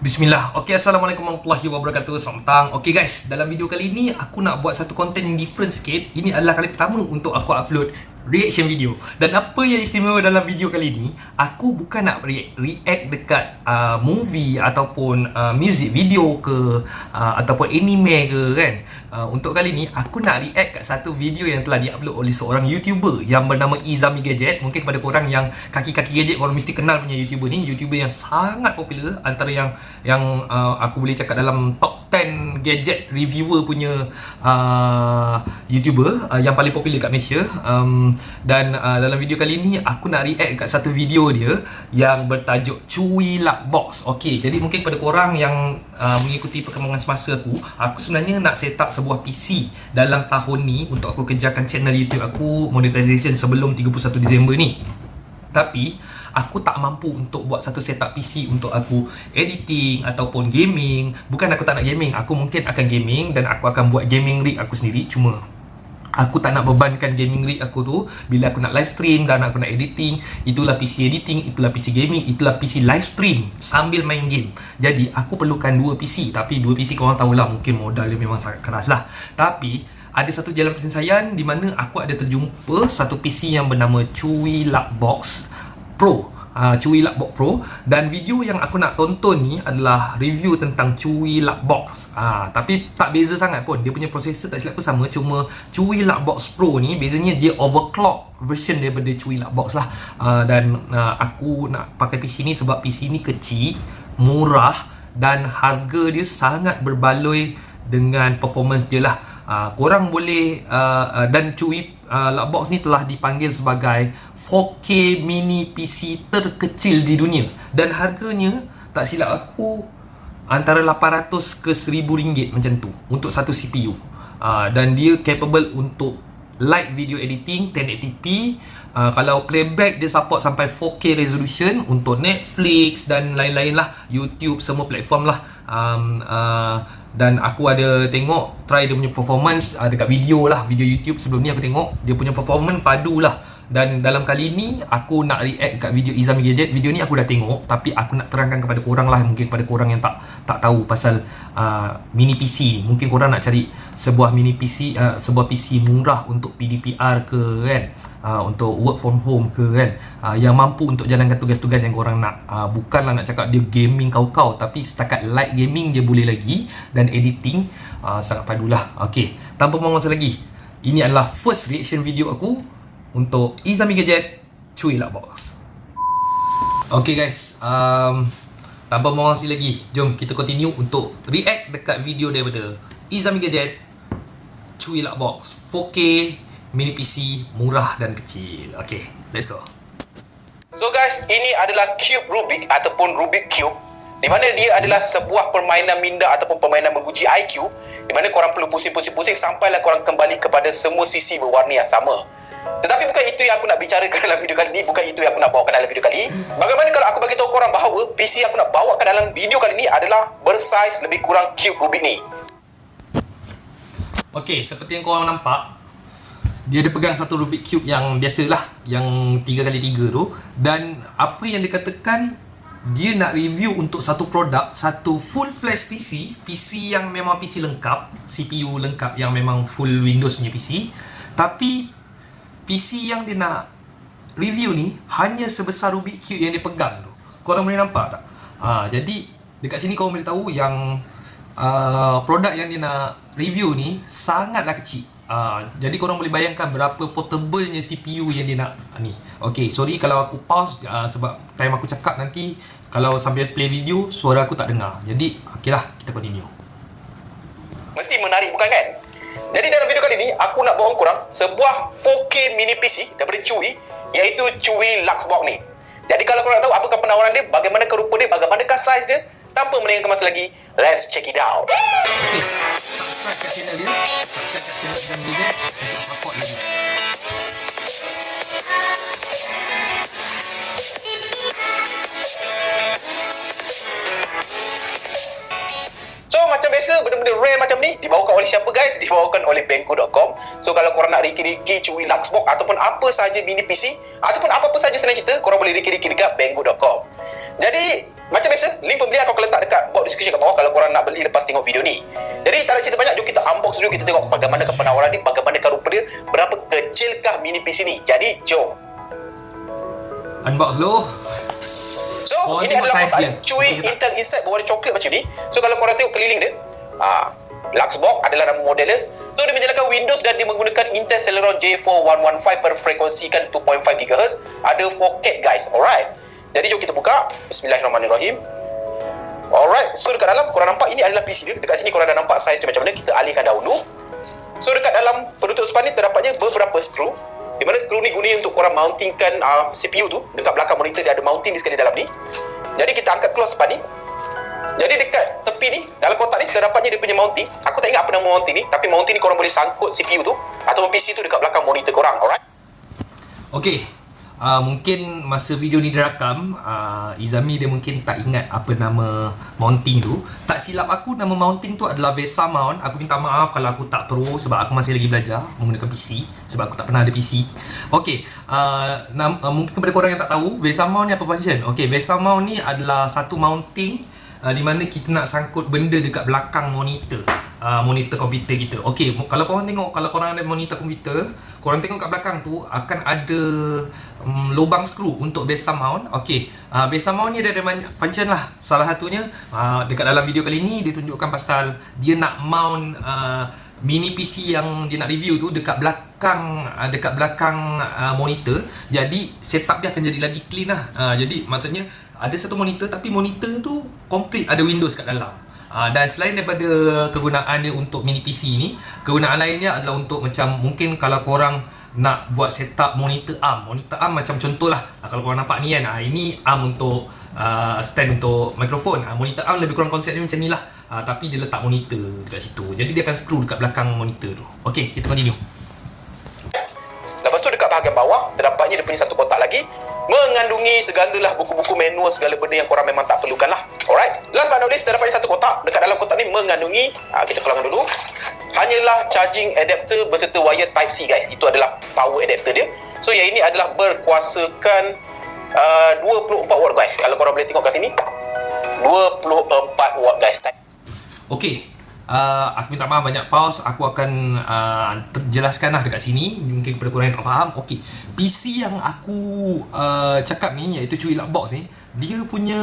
Bismillah. Okay, Assalamualaikum warahmatullahi wabarakatuh. Selamat petang. Okay guys, dalam video kali ini aku nak buat satu konten yang different sikit. Ini adalah kali pertama untuk aku upload reaction video. Dan apa yang istimewa dalam video kali ini, aku bukan nak react dekat movie ataupun music video ke ataupun anime ke kan. Untuk kali ni aku nak react kat satu video yang telah diupload oleh seorang YouTuber yang bernama Izami Gadget. Mungkin kepada korang yang kaki-kaki gadget, korang mesti kenal punya YouTuber ni. YouTuber yang sangat popular, antara yang aku boleh cakap dalam top 10 gadget reviewer punya YouTuber yang paling popular kat Malaysia. Dan dalam video kali ni aku nak react kat satu video dia yang bertajuk Chewy Luckbox. Okey, jadi mungkin kepada korang yang mengikuti perkembangan semasa aku sebenarnya nak set up sebuah PC dalam tahun ni untuk aku kejarkan channel YouTube aku monetization sebelum 31 Disember ni. Tapi aku tak mampu untuk buat satu setup PC untuk aku editing ataupun gaming. Bukan aku tak nak gaming, aku mungkin akan gaming dan aku akan buat gaming rig aku sendiri. Cuma aku tak nak bebankan gaming rig aku tu bila aku nak live stream dan aku nak editing. Itulah PC editing, itulah PC gaming, itulah PC live stream sambil main game. Jadi aku perlukan dua PC. Tapi dua PC korang tahulah mungkin modal dia memang sangat keras lah. Tapi ada satu jalan penyelesaian di mana aku ada terjumpa satu PC yang bernama Chewy Luckbox Pro. Chewy Luckbox Pro. Dan video yang aku nak tonton ni adalah review tentang Chewy Luckbox. Tapi tak beza sangat pun. Dia punya prosesor tak silap aku sama. Cuma Chewy Luckbox Pro ni bezanya dia overclock version daripada Chewy Luckbox lah. Dan aku nak pakai PC ni sebab PC ni kecil, murah dan harga dia sangat berbaloi dengan performance dia lah. Korang boleh dan Chewy Luckbox ni telah dipanggil sebagai 4K mini PC terkecil di dunia. Dan harganya tak silap aku antara 800 ke 1000 ringgit macam tu untuk satu CPU. Dan dia capable untuk light video editing 1080p. Kalau playback dia support sampai 4K resolution untuk Netflix dan lain-lain lah, YouTube, semua platform lah. Dan aku ada tengok try dia punya performance dekat video lah, video YouTube sebelum ni aku tengok dia punya performance padu lah. Dan dalam kali ni aku nak react kat video Izami Gadget. Video ni aku dah tengok, tapi aku nak terangkan kepada korang lah, mungkin kepada korang yang tak tahu pasal mini PC ni. Mungkin korang nak cari sebuah mini PC, sebuah PC murah untuk PDPR ke kan, untuk work from home ke kan, yang mampu untuk jalankan tugas-tugas yang korang nak. Bukanlah nak cakap dia gaming kau-kau, tapi setakat light gaming dia boleh lagi. Dan editing sangat padulah. Okay, tanpa buang masa lagi, ini adalah first reaction video aku untuk Izami Gadget Chewy Luckbox. Okay guys, tanpa buang masa lagi, jom kita continue untuk react dekat video daripada Izami Gadget Chewy Luckbox 4K mini PC murah dan kecil. Okay, let's go. So guys, ini adalah Cube Rubik ataupun Rubik Cube, di mana dia adalah sebuah permainan minda ataupun permainan menguji IQ, di mana korang perlu pusing-pusing sampailah korang kembali kepada semua sisi berwarna yang sama. Tetapi bukan itu yang aku nak bicarakan dalam video kali ni. Bukan itu yang aku nak bawakan dalam video kali ni. Bagaimana kalau aku bagi tahu korang bahawa PC yang aku nak bawakan dalam video kali ni adalah bersaiz lebih kurang Cube Rubik ni. Okay, seperti yang korang nampak, dia ada pegang satu Rubik Cube yang biasalah, yang 3x3 tu. Dan apa yang dikatakan, dia nak review untuk satu produk, satu full flash PC. PC yang memang PC lengkap, CPU lengkap, yang memang full Windows punya PC. Tapi PC yang dia nak review ni hanya sebesar Rubik Cube yang dia pegang tu. Korang boleh nampak tak? Jadi dekat sini korang boleh tahu yang produk yang dia nak review ni sangatlah kecil. Jadi korang boleh bayangkan berapa portable-nya CPU yang dia nak ni. Okay, sorry kalau aku pause sebab time aku cakap nanti kalau sambil play video suara aku tak dengar. Jadi okay lah, kita continue. Mesti menarik bukan kan? Jadi dalam video kali ni aku nak bawa korang sebuah 4K mini PC daripada Chewy, iaitu Chewy Luckbox ni. Jadi kalau korang nak tahu apakah penawaran dia, bagaimanakah rupa dia, bagaimanakah saiz dia, tanpa melengahkan masa lagi, let's check it out. Okay, subscribe kat channel dia, subscribe kat channel Izami Gadget untuk support lagi. So macam biasa, benda-benda rare macam ni dibawakan oleh siapa guys? Dibawakan oleh Banggood.com. So kalau korang nak riki-riki Chewy Luckbox ataupun apa sahaja mini PC ataupun apa-apa sahaja senang cerita, korang boleh riki-riki dekat Banggood.com. Jadi Macam biasa, link pembelian aku letak dekat box description kat bawah kalau korang nak beli lepas tengok video ni. Jadi tak ada cerita banyak, jom kita unbox dulu, kita tengok bagaimana penawaran ni, bagaimanakah rupa dia, berapa kecilkah mini PC ni. Jadi jom. Unbox dulu. So, ini adalah kotak Chewy Intel Inside berwarna coklat macam ni. So, kalau korang tengok keliling dia, Luxbox adalah nama model dia. So, dia menjalankan Windows dan dia menggunakan Intel Celeron J4115 berfrekuensikan 2.5 GHz. Ada 4K guys, alright. Jadi jom kita buka. Bismillahirrahmanirrahim. Alright, so dekat dalam korang nampak ini adalah PC dia. Dekat sini korang dah nampak saiz dia macam mana. Kita alihkan dahulu. So dekat dalam penutup sepan ni terdapatnya beberapa skru, di mana skru ni guna untuk korang mountingkan CPU tu. Dekat belakang monitor dia ada mounting di sekali dalam ni. Jadi kita angkat keluar sepan ni. Jadi dekat tepi ni, dalam kotak ni terdapatnya dia punya mounting. Aku tak ingat apa nama mounting ni, tapi mounting ni korang boleh sangkut CPU tu ataupun PC tu dekat belakang monitor korang, alright. Okey. Mungkin masa video ni direkam, Izami dia mungkin tak ingat apa nama mounting tu. Tak silap aku, nama mounting tu adalah VESA mount. Aku minta maaf kalau aku tak pro sebab aku masih lagi belajar menggunakan PC, sebab aku tak pernah ada PC. Okey, mungkin kepada korang yang tak tahu, VESA mount ni apa function? Okey, VESA mount ni adalah satu mounting di mana kita nak sangkut benda dekat belakang monitor. Monitor komputer kita. Okey, kalau korang tengok, kalau korang ada monitor komputer, korang tengok kat belakang tu akan ada lubang skru untuk VESA mount. Okey, VESA mount ni ada banyak function lah. Salah satunya dekat dalam video kali ni dia tunjukkan pasal dia nak mount mini PC yang dia nak review tu dekat belakang monitor. Jadi setup dia akan jadi lagi clean lah. Jadi maksudnya ada satu monitor tapi monitor tu complete ada Windows kat dalam. Dan selain daripada kegunaan dia untuk mini PC ni, kegunaan lainnya adalah untuk macam mungkin kalau korang nak buat setup monitor arm. Monitor arm macam contohlah, kalau korang nampak ni kan, ini arm untuk stand untuk mikrofon. Monitor arm lebih kurang konsep dia macam ni lah. Tapi dia letak monitor dekat situ. Jadi dia akan screw dekat belakang monitor tu. Okey, kita continue. Lepas tu dekat bahagian bawah terdapatnya dia punya satu kotak lagi mengandungi segalalah buku-buku manual, segala benda yang korang memang tak perlukan lah. Alright, last but not least terdapatnya satu kotak. Dekat dalam kotak ni mengandungi, kita keluarkan dulu, hanyalah charging adapter berserta wire type C guys. Itu adalah power adapter dia. So yang ini adalah berkuasakan 24 watt guys. Kalau korang boleh tengok kat sini, 24 watt guys. Okey, aku minta maaf banyak pause. Aku akan jelaskan lah dekat sini. Mungkin kepada korang yang tak faham. Okey, PC yang aku cakap ni, iaitu Chewy Luxbox ni, dia punya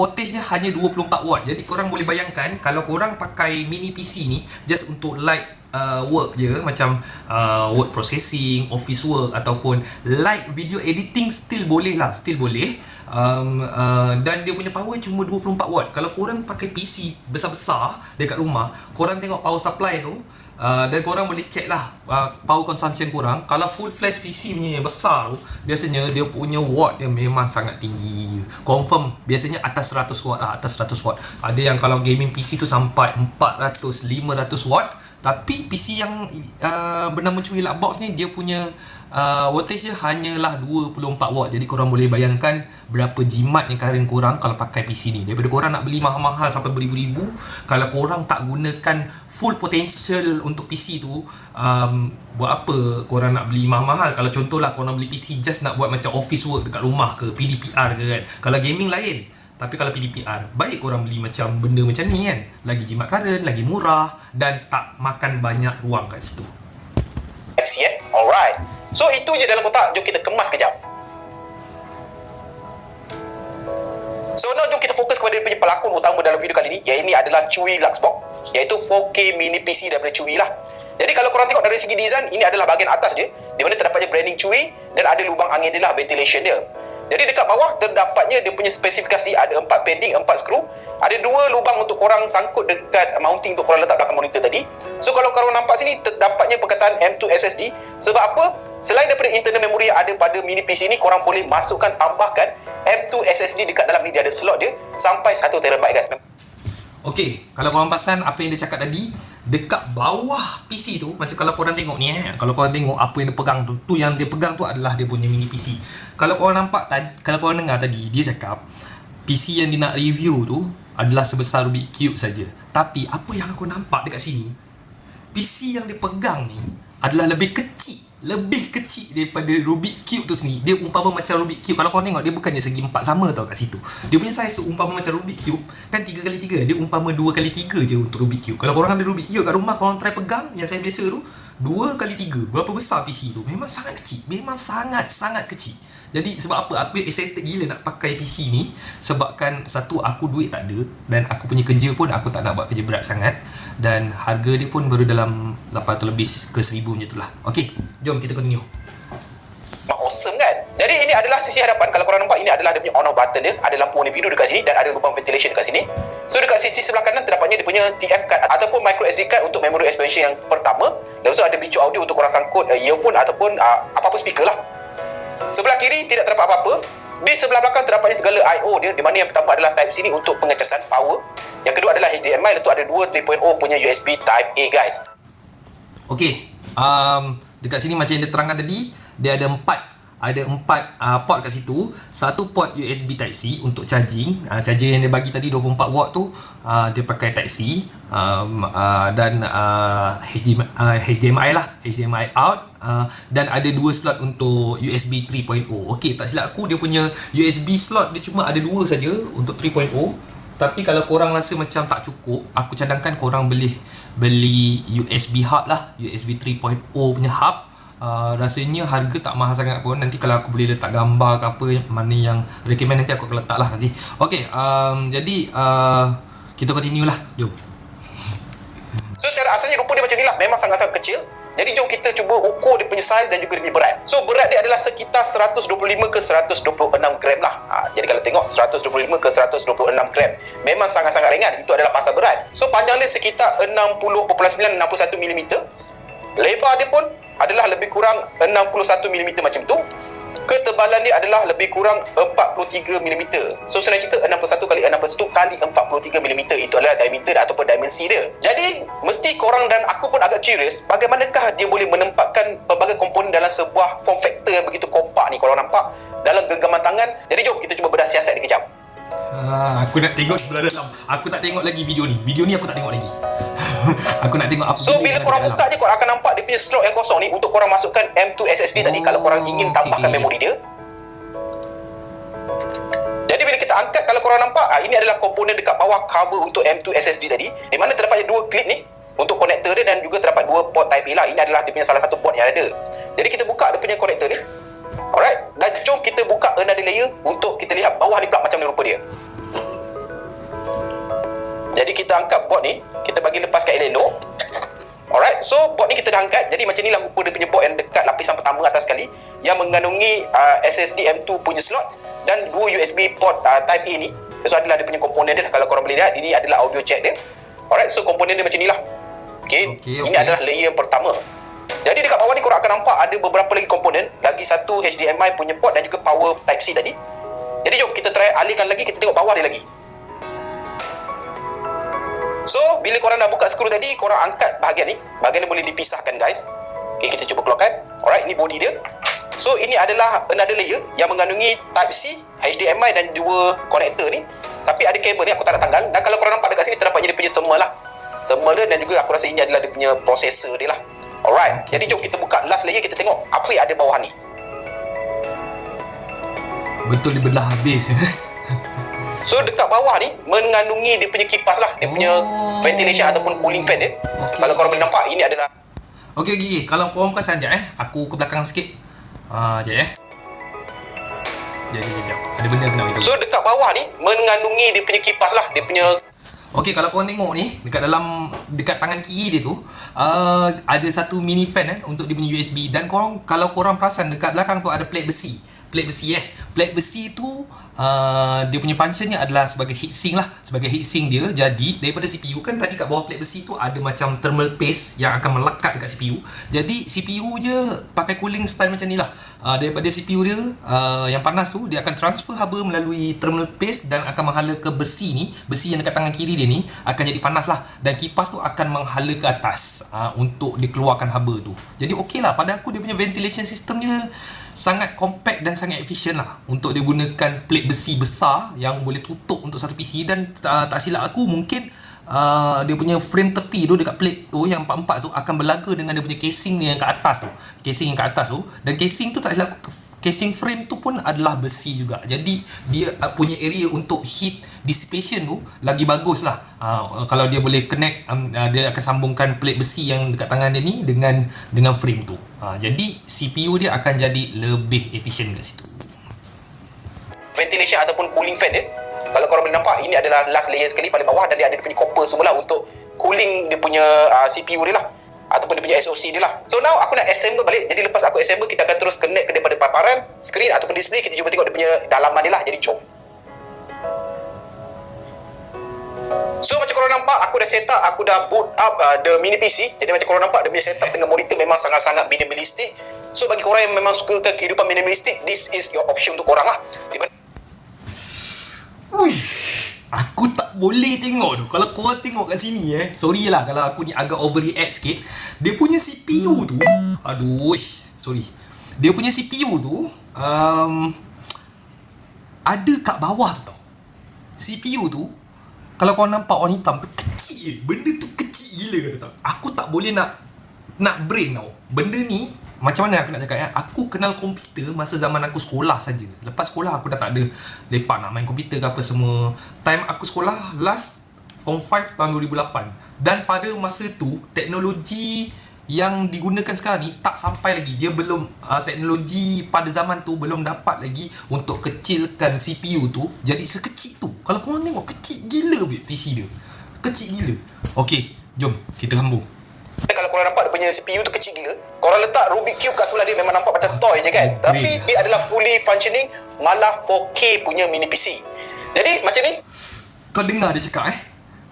wattage dia hanya 24 watt. Jadi korang boleh bayangkan kalau korang pakai mini PC ni just untuk light work je, macam word processing, office work ataupun light video editing, still boleh lah, still boleh. Dan dia punya power cuma 24 watt. Kalau korang pakai PC besar-besar dekat rumah, korang tengok power supply tu, dan korang boleh check lah power consumption korang. Kalau full flash PC punya yang besar tu, biasanya dia punya watt dia memang sangat tinggi. Confirm biasanya atas 100 watt lah, atas 100 watt. Ada yang kalau gaming PC tu sampai 400, 500 watt. Tapi PC yang bernama Chewy Luxbox ni, dia punya wattage dia hanyalah 24 watt. Jadi korang boleh bayangkan berapa jimatnya karen korang kalau pakai PC ni. Daripada korang nak beli mahal-mahal sampai beribu-ribu, kalau korang tak gunakan full potential untuk PC tu, buat apa korang nak beli mahal-mahal? Kalau contohlah korang beli PC just nak buat macam office work dekat rumah ke, PDPR ke kan. Kalau gaming lain. Tapi kalau PDPR, baik korang beli macam benda macam ni kan. Lagi jimat karen, lagi murah dan tak makan banyak ruang kat situ. Alright. So itu je dalam kotak. Jom kita kemas kejap. So now jom kita fokus kepada dia punya pelakon utama dalam video kali ni. Yang ini adalah Chewy Luxbox, iaitu 4K mini PC daripada Chewy lah. Jadi kalau korang tengok dari segi design, ini adalah bahagian atas dia, di mana terdapatnya branding Chewy dan ada lubang angin dia lah, ventilation dia. Jadi dekat bawah terdapatnya dia punya spesifikasi, ada 4 padding, 4 skru. Ada 2 lubang untuk korang sangkut dekat mounting untuk korang letak belakang monitor tadi. So kalau korang nampak sini terdapatnya perkataan M2 SSD. Sebab apa? Selain daripada internal memory yang ada pada mini PC ni, korang boleh masukkan, tambahkan M2 SSD dekat dalam ni. Dia ada slot dia sampai 1 TB guys. Okey, kalau korang perasan apa yang dia cakap tadi, dekat bawah PC tu, macam kalau korang tengok ni kalau korang tengok apa yang dia pegang tu yang dia pegang tu adalah dia punya mini PC. Kalau korang nampak kalau korang dengar tadi, dia cakap PC yang dia nak review tu adalah sebesar Rubik Cube saja. Tapi apa yang aku nampak dekat sini, PC yang dia pegang ni adalah lebih kecil lebih kecil daripada Rubik Cube tu sendiri. Dia umpama macam Rubik Cube. Kalau korang tengok, dia bukannya segi 4 sama tau kat situ. Dia punya size tu umpama macam Rubik Cube, kan 3x3. Dia umpama 2x3 je untuk Rubik Cube. Kalau korang ada Rubik Cube kat rumah, korang try pegang yang saya biasa tu, 2x3. Berapa besar PC tu? Memang sangat kecil. Memang sangat-sangat kecil. Jadi sebab apa aku excited gila nak pakai PC ni, sebabkan satu, aku duit tak ada, dan aku punya kerja pun aku tak nak buat kerja berat sangat, dan harga dia pun baru dalam 800 lebih ke 1000 macam tu lah. Okay, jom kita continue. Awesome kan? Jadi ini adalah sisi hadapan. Kalau korang nampak, ini adalah dia punya on off button dia. Ada lampu warna biru dekat sini dan ada lubang ventilation dekat sini. So dekat sisi sebelah kanan terdapatnya dia punya TF card ataupun micro SD card untuk memory expansion yang pertama. Lepas tu ada bicu audio untuk korang sangkut earphone ataupun apa-apa speaker lah. Sebelah kiri tidak terdapat apa-apa. Di sebelah belakang terdapatnya segala I/O dia, di mana yang pertama adalah Type C ni untuk pengecasan power. Yang kedua adalah HDMI, lepas tu ada dua 3.0 punya USB Type A guys. Okay, dekat sini macam yang dia terangkan tadi, dia ada empat port kat situ. Satu port USB Type C untuk charging. Charger yang dia bagi tadi 24 watt tu, dia pakai Type C, dan HDMI lah, HDMI out, dan ada dua slot untuk USB 3.0. Okey, tak silap aku dia punya USB slot dia cuma ada dua saja untuk 3.0. Tapi kalau korang rasa macam tak cukup, aku cadangkan korang boleh beli USB hub lah, USB 3.0 punya hub. Rasanya harga tak mahal sangat pun. Nanti kalau aku boleh letak gambar ke apa mana yang recommend, nanti aku akan letak lah nanti. Okay, jadi kita continue lah, jom. So secara asalnya rupa dia macam ni lah, memang sangat-sangat kecil. Jadi jom kita cuba ukur dia punya size dan juga dia punya berat. So berat dia adalah sekitar 125 ke 126 gram lah. Jadi kalau tengok 125 ke 126 gram, memang sangat-sangat ringan. Itu adalah pasal berat. So panjang dia sekitar 60.961 mm. Lebar dia pun adalah lebih kurang 61 mm macam tu. Ketebalan dia adalah lebih kurang 43 mm. So senang cerita, 61 kali 61 kali 43 mm itu adalah diameter ataupun dimensi dia. Jadi mesti korang dan aku pun agak curious, bagaimanakah dia boleh menempatkan pelbagai komponen dalam sebuah form factor yang begitu kompak ni, korang nampak, dalam genggaman tangan. Jadi jom kita cuba bedah siasat dia kejap. Aku nak tengok sebelah dalam. Aku tak tengok lagi video ni. Video ni aku tak tengok lagi. Aku nak tengok apa. So bila korang buka je, korang akan nampak dia punya slot yang kosong ni untuk korang masukkan M2 SSD tadi kalau korang ingin tambahkan memori dia. Jadi bila kita angkat, kalau korang nampak, ini adalah komponen dekat bawah cover untuk M2 SSD tadi, di mana terdapatnya dua klip ni untuk konektor dia dan juga terdapat dua port Type A lah. Ini adalah dia punya salah satu port yang ada. Jadi kita buka dia punya konektor ni. Alright, dan jom kita buka another layer untuk kita lihat bawah ni pula macam mana rupa dia. Jadi kita angkat board ni, kita bagi lepaskan elok. Alright, so board ni kita dah angkat. Jadi macam inilah rupa dia punya board yang dekat lapisan pertama atas sekali, yang mengandungi SSD M2 punya slot dan dua USB port Type A ni. So adalah dia punya komponen dia. Kalau korang boleh lihat, ini adalah audio jack dia. Alright, so komponen dia macam inilah. Okay. Ini adalah layer pertama. Jadi dekat bawah ni korang akan nampak ada beberapa lagi komponen, lagi satu HDMI punya port dan juga power Type C tadi. Jadi jom kita try alihkan lagi, kita tengok bawah dia lagi. So bila korang dah buka skru tadi, korang angkat bahagian ni. Bahagian ni boleh dipisahkan guys. Okay, kita cuba keluarkan. Alright, ini body dia. So ini adalah another layer yang mengandungi Type C, HDMI dan dua konektor ni. Tapi ada kabel ni aku tak nak tanggal. Dan kalau korang nampak dekat sini terdapatnya dia punya thermal lah. Thermal dia, dan juga aku rasa ini adalah dia punya processor dia lah. Alright, jadi jom kita buka last layer, kita tengok apa yang ada bawah ni. Betul dibelah habis. So dekat bawah ni mengandungi dia punya kipas lah, dia punya ventilation ataupun cooling fan dia. Kalau korang boleh nampak, ini adalah Okey. Kalau korang perasan sekejap aku ke belakang sikit. Sekejap Sekejap. Ada benda kena itu. So dekat bawah ni mengandungi dia punya kipas lah, dia punya. Okey, kalau korang tengok ni, dekat tangan kiri dia tu, ada satu mini fan untuk dia punya USB. Dan kalau korang perasan dekat belakang tu ada plate besi. Plate besi tu dia punya functionnya adalah sebagai heatsink lah, sebagai heatsink dia. Jadi daripada CPU kan tadi kat bawah plate besi tu ada macam thermal paste yang akan melekat dekat CPU. Jadi CPU je pakai cooling style macam ni lah. Daripada CPU dia yang panas tu, dia akan transfer haba melalui thermal paste dan akan menghala ke besi ni. Besi yang dekat tangan kiri dia ni akan jadi panas lah, dan kipas tu akan menghala ke atas untuk dikeluarkan haba tu. Jadi okey lah, pada aku dia punya ventilation system dia sangat compact dan sangat efisien lah untuk dia gunakan plate besi besar yang boleh tutup untuk satu PC. Dan tak silap aku, mungkin dia punya frame tepi tu dekat plate tu yang empat-empat tu akan berlaga dengan dia punya casing ni yang kat atas tu. Casing yang kat atas tu, dan casing tu tak silap, casing frame tu pun adalah besi juga. Jadi dia punya area untuk heat dissipation tu lagi bagus lah. Kalau dia boleh connect, dia akan sambungkan plate besi yang dekat tangan dia ni dengan frame tu. Jadi CPU dia akan jadi lebih efisien kat situ. Ventilation ataupun cooling fan dia, kalau korang boleh nampak, ini adalah last layer sekali paling bawah, dan dia ada dia punya copper semua lah untuk cooling dia punya CPU dia lah, ataupun dia punya SoC dia lah. So now aku nak assemble balik. Jadi lepas aku assemble, kita akan terus connect ke daripada paparan screen ataupun display. Kita cuba tengok dia punya dalaman dia lah. Jadi jom. So macam korang nampak, aku dah set up, aku dah boot up the mini PC. Jadi macam korang nampak, dia punya setup dengan monitor memang sangat-sangat minimalistic. So bagi korang yang memang suka kehidupan minimalistic, this is your option untuk korang lah. Uish, aku tak boleh tengok tu. Kalau korang tengok kat sini sorry lah kalau aku ni agak overreact sikit. Dia punya CPU tu, aduh, sorry. Dia punya CPU tu ada kat bawah tu tau. CPU tu, kalau korang nampak warna hitam tu, kecil. Benda tu kecil gila kata tau. Aku tak boleh nak brain tau. Benda ni, macam mana aku nak cakap aku kenal komputer masa zaman aku sekolah saja. Lepas sekolah aku dah tak ada lepak nak main komputer ke apa semua. Time aku sekolah last Form 5 tahun 2008. Dan pada masa tu teknologi yang digunakan sekarang ni tak sampai lagi. Dia belum teknologi pada zaman tu belum dapat lagi untuk kecilkan CPU tu jadi sekecil tu. Kalau korang tengok, kecil gila PC dia. Kecil gila. Okey, jom kita sambung. Kalau korang nampak dia punya CPU tu kecil gila, korang letak Rubik Cube kat sebelah dia, memang nampak macam toy je kan. Tapi dia adalah fully functioning, malah 4K punya mini PC. Jadi macam ni, kau dengar dia cakap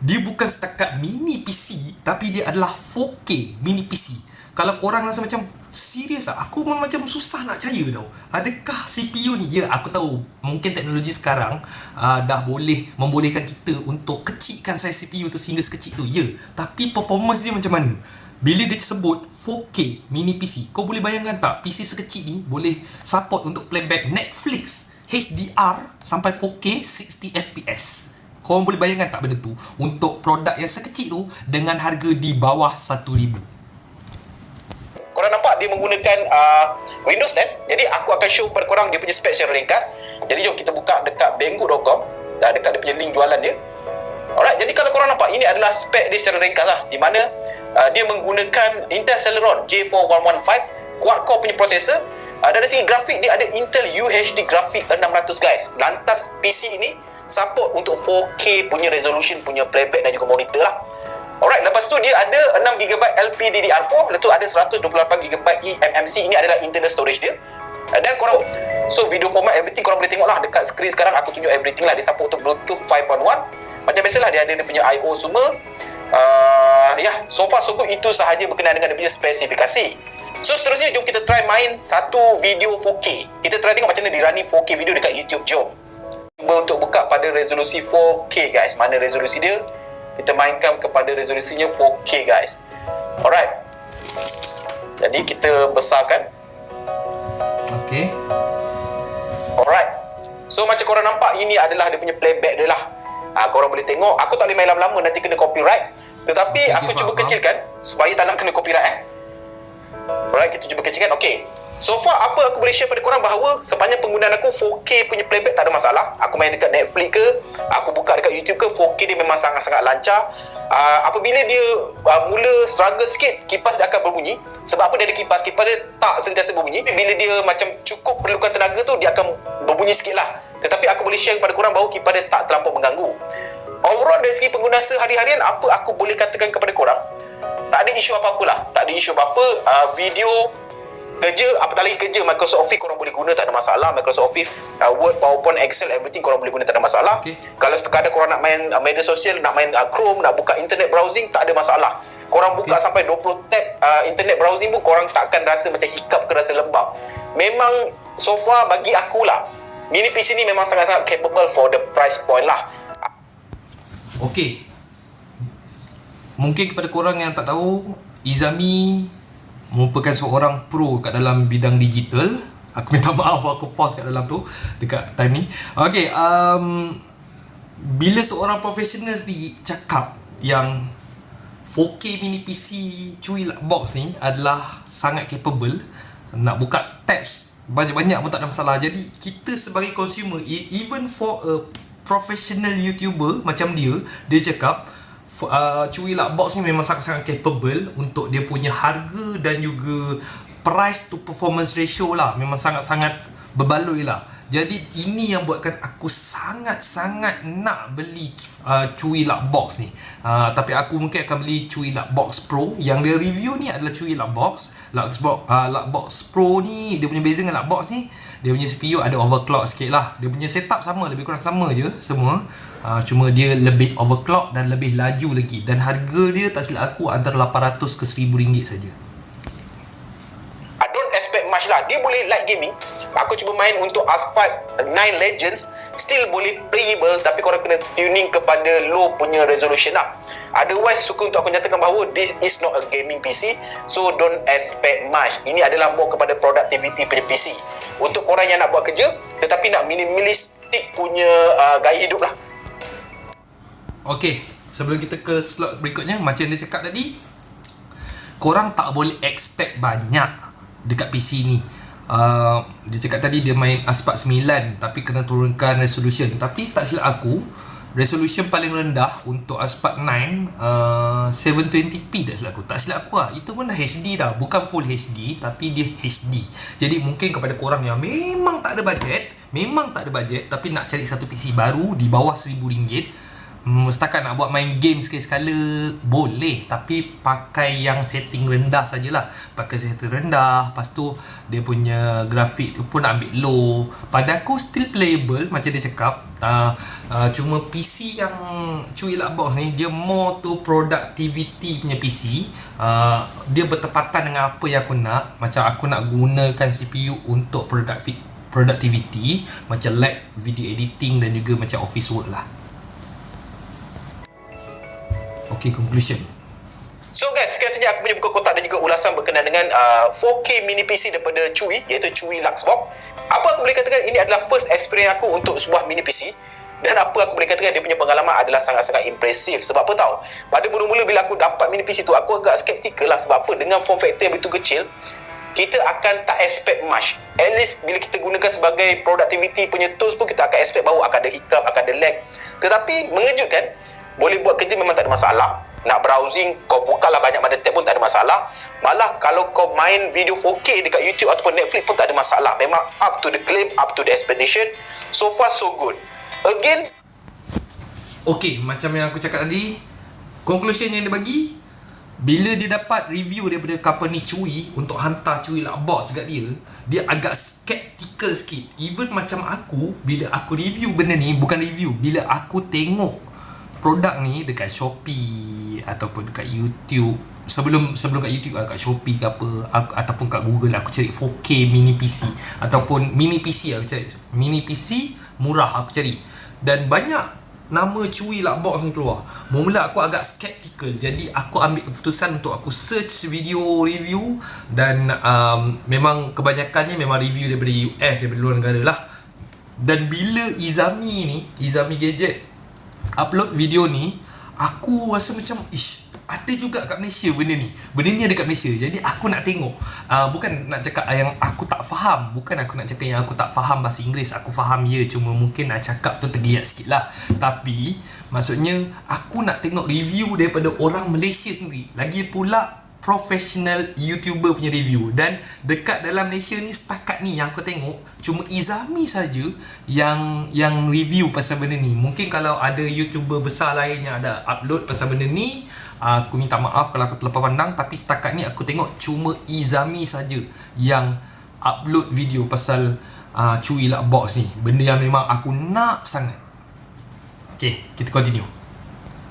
dia bukan setakat mini PC, tapi dia adalah 4K mini PC. Kalau korang rasa macam serius aku memang macam susah nak percaya tau. Adakah CPU ni, ya aku tahu mungkin teknologi sekarang dah boleh membolehkan kita untuk kecilkan saiz CPU tu sehingga sekecil tu, ya. Tapi performance dia macam mana? Bila dia sebut 4K mini PC, kau boleh bayangkan tak PC sekecil ni boleh support untuk playback Netflix HDR sampai 4K 60 FPS. Korang boleh bayangkan tak benda tu untuk produk yang sekecil tu dengan harga di bawah 1,000. korang nampak dia menggunakan Windows 10. Jadi aku akan show kepada korang dia punya spek secara ringkas. Jadi jom kita buka dekat banggood.com, dekat dia punya link jualan dia. Alright, jadi kalau korang nampak, ini adalah spek dia secara ringkas lah, di mana dia menggunakan Intel Celeron J4115 quad-core punya processor. Dari segi grafik, dia ada Intel UHD Graphic 600 guys. Lantas PC ini support untuk 4K punya resolution punya playback dan juga monitor lah. Alright, lepas tu dia ada 6GB LPDDR4, lepas tu ada 128GB eMMC. Ini adalah internal storage dia. Dan korang, so video format everything korang boleh tengok lah dekat screen sekarang. Aku tunjuk everything lah. Dia support untuk Bluetooth 5.1. Macam biasalah, dia ada dia punya I.O. semua. So far so good. Itu sahaja berkenaan dengan dia punya spesifikasi. So seterusnya, jom kita try main satu video 4K. Kita try tengok macam mana dia running 4K video dekat YouTube. Jom. Cuba untuk buka pada resolusi 4K guys. Mana resolusi dia? Kita mainkan kepada resolusinya 4K guys. Alright. Jadi kita besarkan. Okay. Alright. So macam korang nampak, ini adalah dia punya playback dia lah. Korang boleh tengok. Aku tak boleh main lama-lama, nanti kena copyright. Tetapi okay, aku cuba kecilkan supaya tak nak kena copyright. Alright, kita cuba kecilkan. Okay. So far apa aku boleh share pada korang bahawa sepanjang penggunaan aku 4K punya playback tak ada masalah. Aku main dekat Netflix ke, aku buka dekat YouTube ke, 4K dia memang sangat-sangat lancar. Apabila dia mula struggle sikit, kipas dia akan berbunyi. Sebab apa dia ada kipas? Kipas dia tak sentiasa berbunyi. Bila dia macam cukup perlukan tenaga tu, dia akan berbunyi sikit lah. Tetapi aku boleh share kepada korang bahawa kipas dia tak terlampau mengganggu. Overall dari segi penggunaan sehari-harian, apa aku boleh katakan kepada korang, tak ada isu apa-apa lah. Tak ada isu apa-apa. Video kerja, apatah lagi kerja Microsoft Office korang boleh guna, tak ada masalah. Microsoft Office, Word, PowerPoint, Excel, everything korang boleh guna, tak ada masalah. Okay. Kalau sekadar korang nak main media sosial, nak main Chrome, nak buka internet browsing, tak ada masalah. Korang buka sampai 20 tab internet browsing pun korang takkan rasa macam hiccup ke rasa lembab. Memang so far bagi akulah, mini PC ni memang sangat-sangat capable for the price point lah. Okay, mungkin kepada korang yang tak tahu, Izami merupakan seorang pro kat dalam bidang digital. Aku minta maaf aku pause kat dalam tu dekat time ni. Okay, bila seorang profesional ni cakap yang 4K mini PC Chewy Luckbox ni adalah sangat capable. Nak buka tabs banyak-banyak pun tak ada masalah. Jadi kita sebagai consumer, even for a professional YouTuber macam dia cakap Chewy Luckbox ni memang sangat-sangat capable untuk dia punya harga dan juga price to performance ratio lah. Memang sangat-sangat berbaloi lah. Jadi ini yang buatkan aku sangat-sangat nak beli Chewy Luckbox ni. Tapi aku mungkin akan beli Chewy Luckbox Pro. Yang dia review ni adalah Chewy Luckbox Luckbox Pro ni. Dia punya beza dengan Luckbox ni, dia punya CPU ada overclock sikit lah. Dia punya setup sama, lebih kurang sama je semua. Cuma dia lebih overclock dan lebih laju lagi. Dan harga dia tak silap aku antara 800 ke 1000 ringgit saja. I don't expect much lah. Dia boleh light gaming. Aku cuba main untuk Asphalt 9 Legends, still boleh playable, tapi korang kena tuning kepada low punya resolution lah. Otherwise, suka untuk aku nyatakan bahawa this is not a gaming PC, so don't expect much. Ini adalah more kepada productivity punya PC. Untuk korang yang nak buat kerja tetapi nak minimalistic punya gaya hidup lah. Okay, sebelum kita ke slot berikutnya, macam dia cakap tadi, korang tak boleh expect banyak dekat PC ni. Dia cakap tadi dia main Asphalt 9 tapi kena turunkan resolution. Tapi tak silap aku, resolution paling rendah untuk Asphalt 9 720p tak silap aku. Tak silap aku lah, itu pun dah HD dah. Bukan full HD tapi dia HD. Jadi mungkin kepada korang yang memang tak ada budget tapi nak cari satu PC baru di bawah RM1000, setakat nak buat main game sekali-sekala boleh, tapi pakai yang setting rendah sajalah. Pakai setting rendah, lepas tu dia punya grafik pun ambil low. Pada aku still playable macam dia cakap. Cuma PC yang Chewy Luckbox ni dia more to productivity punya PC. Dia bertepatan dengan apa yang aku nak. Macam aku nak gunakan CPU untuk productivity, macam like video editing dan juga macam office work lah. Okay, conclusion. So guys, sekian saja aku punya buku kotak dan juga ulasan berkenaan dengan 4K mini PC daripada Chewy, iaitu Chewy Luckbox. Apa aku boleh katakan, ini adalah first experience aku untuk sebuah mini PC. Dan apa aku boleh katakan, dia punya pengalaman adalah sangat-sangat impresif. Sebab apa tahu? Pada mula-mula bila aku dapat mini PC tu, aku agak skeptikal lah. Sebab apa? Dengan form factor yang begitu kecil, kita akan tak expect much. At least bila kita gunakan sebagai productivity punya tools pun, kita akan expect bahawa akan ada hiccup, akan ada lag. Tetapi mengejutkan, boleh buat kerja memang tak ada masalah. Nak browsing, kau bukalah banyak mana tab pun tak ada masalah. Malah kalau kau main video 4K dekat YouTube ataupun Netflix pun tak ada masalah. Memang up to the claim, up to the expectation. So far so good. Again, okay, macam yang aku cakap tadi, conclusion yang dia bagi, bila dia dapat review daripada company Chewy untuk hantar Chewy Luckbox dekat dia, dia agak skeptical sikit. Even macam aku, bila aku review benda ni, bukan review, bila aku tengok produk ni dekat Shopee ataupun dekat YouTube, sebelum kat YouTube, kat Shopee ke apa, ataupun kat Google, aku cari 4K mini PC ataupun mini PC, aku cari mini PC murah, aku cari, dan banyak nama Chewy Luckbox ni keluar. Mula aku agak skeptical, jadi aku ambil keputusan untuk aku search video review. Dan memang kebanyakannya memang review daripada US, daripada luar negara lah. Dan bila Izami Gadget upload video ni, aku rasa macam ada juga kat Malaysia benda ni ada kat Malaysia. Jadi aku nak tengok. Bukan nak cakap yang aku tak faham, bukan aku nak cakap yang aku tak faham bahasa Inggeris. Aku faham ya, cuma mungkin nak cakap tu tergeliat sikit lah. Tapi maksudnya aku nak tengok review daripada orang Malaysia sendiri, lagi pula professional YouTuber punya review. Dan dekat dalam Malaysia ni, setakat ni yang aku tengok, cuma Izami saja yang review pasal benda ni. Mungkin kalau ada YouTuber besar lain yang ada upload pasal benda ni, aku minta maaf kalau aku terlepas pandang. Tapi setakat ni aku tengok cuma Izami saja yang upload video pasal Chewy Luckbox ni. Benda yang memang aku nak sangat. Okay, kita continue.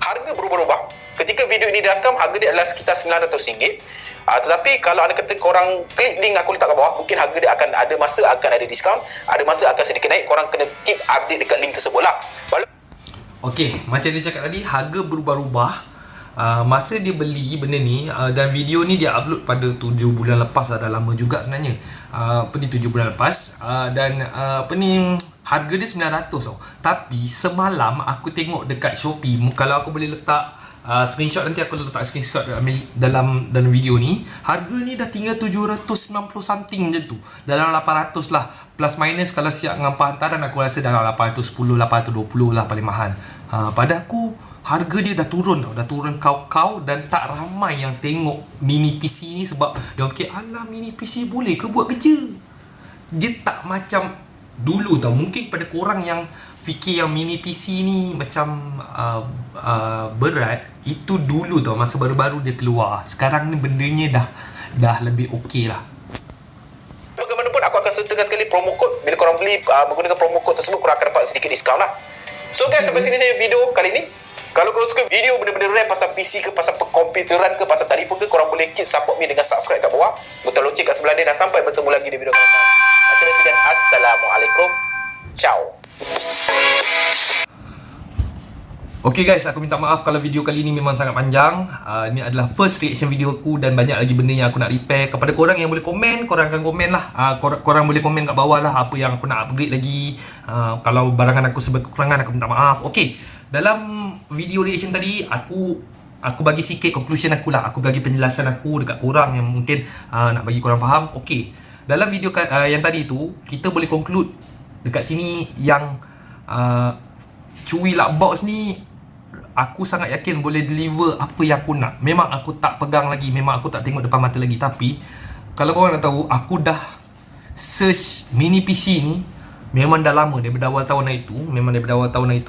harga berubah-ubah. Ketika video ini direkam, harga dia adalah sekitar RM900. Tetapi kalau anda kata korang klik link aku letak kat bawah, mungkin harga dia akan ada masa akan ada diskaun, ada masa akan sedikit naik. Korang kena keep update dekat link tersebut lah. Okay, macam dia cakap tadi, harga berubah-ubah. Masa dia beli benda ni, dan video ni dia upload pada 7 bulan lepas lah, dah lama juga sebenarnya. 7 bulan lepas. Dan harga dia 900 tau. Tapi semalam aku tengok dekat Shopee, kalau aku boleh letak screenshot nanti aku letak screenshot dalam video ni. Harga ni dah tinggal 790 something macam tu. Dalam 800 lah. Plus minus kalau siap dengan hantaran aku rasa dalam 810, 820 lah paling mahal. Pada aku harga dia dah turun tau. Dah turun kau-kau dan tak ramai yang tengok mini PC ni sebab dia fikir alah mini PC boleh ke buat kerja. Dia tak macam dulu tau. Mungkin pada korang yang fikir yang mini PC ni macam berat, itu dulu tau, masa baru-baru dia keluar. Sekarang ni bendanya dah lebih okey lah. Bagaimanapun aku akan sertakan sekali promo code. Bila korang beli menggunakan promo code tersebut, korang akan dapat sedikit diskaun lah. So guys, sampai sini saja video kali ni. Kalau korang suka video benda-benda rare pasal PC ke, pasal komputeran ke, pasal telefon ke, korang boleh support me dengan subscribe kat bawah, butang lonceng kat sebelah dia, dan sampai bertemu lagi di video akan datang. Macam biasa guys, Assalamualaikum. Ciao. Okay guys, aku minta maaf kalau video kali ni memang sangat panjang. Ini adalah first reaction video aku dan banyak lagi benda yang aku nak repair. Kepada korang yang boleh komen, korang akan komen lah. Korang boleh komen kat bawah lah apa yang aku nak upgrade lagi. Kalau barangan aku kekurangan, aku minta maaf. Okay, dalam video reaction tadi aku bagi sikit conclusion aku lah. Aku bagi penjelasan aku dekat korang yang mungkin nak bagi korang faham. Okay, dalam video yang tadi tu, kita boleh conclude dekat sini yang Chewy Luck Box ni aku sangat yakin boleh deliver apa yang aku nak. Memang aku tak pegang lagi, memang aku tak tengok depan mata lagi. Tapi kalau korang nak tahu, aku dah search mini PC ni memang dah lama, daripada awal tahun itu.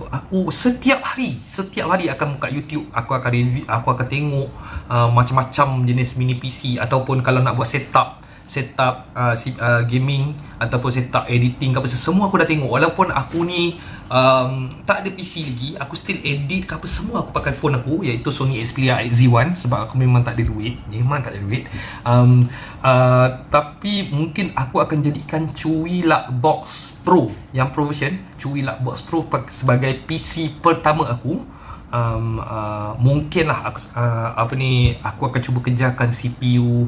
Aku setiap hari akan buka YouTube. Aku akan review, aku akan tengok macam-macam jenis mini PC. Ataupun kalau nak buat setup gaming ataupun setup editing ke apa, semua aku dah tengok. Walaupun aku ni tak ada PC lagi, aku still edit ke apa, semua aku pakai phone aku, iaitu Sony Xperia XZ1. Sebab aku memang tak ada duit. Tapi mungkin aku akan jadikan Chewy Luck Box Pro, yang Pro version, Chewy Luck Box Pro sebagai PC pertama aku. Mungkin lah aku akan cuba kejarkan CPU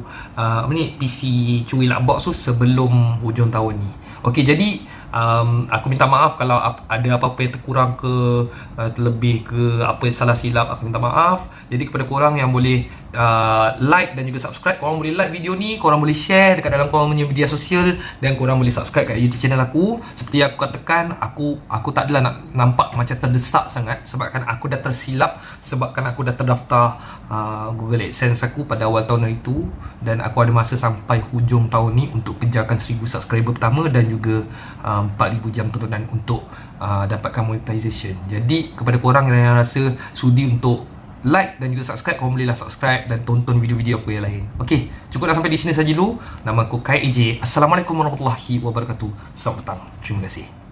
PC Chewy Luck Box tu sebelum hujung tahun ni. Okey, jadi aku minta maaf kalau ada apa-apa yang terkurang ke, terlebih ke, apa yang salah silap, aku minta maaf. Jadi kepada korang yang boleh like dan juga subscribe, korang boleh like video ni, korang boleh share dekat dalam korang punya media sosial, dan korang boleh subscribe kat YouTube channel aku. Seperti aku katakan, aku tak adalah nak nampak macam terdesak sangat, sebabkan aku dah tersilap, sebabkan aku dah terdaftar Google AdSense aku pada awal tahun itu, dan aku ada masa sampai hujung tahun ni untuk kejarkan 1000 subscriber pertama dan juga 4000 jam tontonan untuk dapatkan monetization. Jadi kepada korang yang rasa sudi untuk like dan juga subscribe, korang bolehlah subscribe dan tonton video-video aku yang lain. Okey, cukup dah sampai di sini saja dulu. Nama aku Kai AJ. Assalamualaikum warahmatullahi wabarakatuh. Selamat petang. Terima kasih.